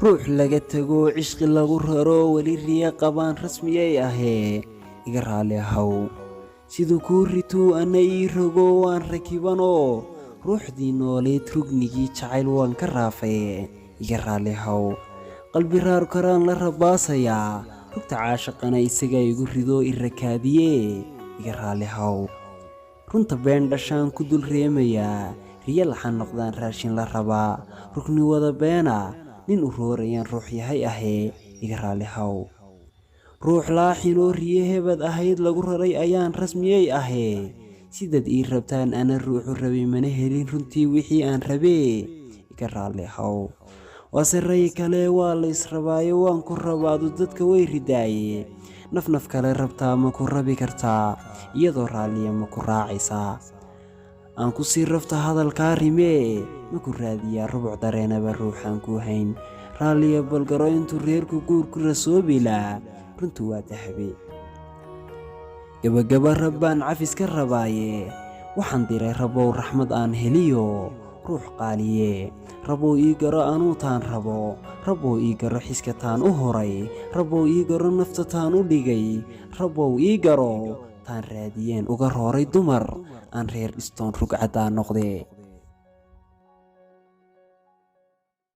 ruux laga tago cishqi lagu raro weli riya qabaan rasmiyay ahee iga raali haw siduu kuu rituu ana ii rogo waan rakibanoo ruuxdii nooleed rugnigii jacayl waan ka raafay iga raali haw qalbi raar karaan la rabaasayaa rugta caashaqana isaga igu rido irakaadiyee iga raali haw runta been dhashaan ku dul reemayaa riya laxan noqdaan raashin la rabaa rugni wada beena nin u roorayaan ruux yahay ahee iga raali haw ruux laaxinoo riye hebad ahayd lagu raray ayaan rasmiyay ahee sidaad ii rabtaan ana ruuxu rabay mana helin runtii wixii aan rabee iga raali haw waase ray kale waa la israbaayo waan ku rabaadu dadka way ridaaye naf kale rabtaa ma ku rabi kartaa iyadoo raalliya ma ku raacaysaa aan ku sii rafta hadalkaa rimee ma ku raadiyaa rubuc dareenaba ruuxaan ku hayn raalliya balgaro intuu reerku guurku rasoobilaa runtu waa dahabe gabagaba rabbaan cafis ka rabaaye waxaan diray rabow raxmad aan heliyo ruux qaaliye rabow ii garo anuu taan rabo rabow ii garo xiska taan u horay rabow ii garo nafta taan u dhigay rabow ii garo taan raadiyeen uga rooray dumar aan reer dhistoon rugcadaa noqdee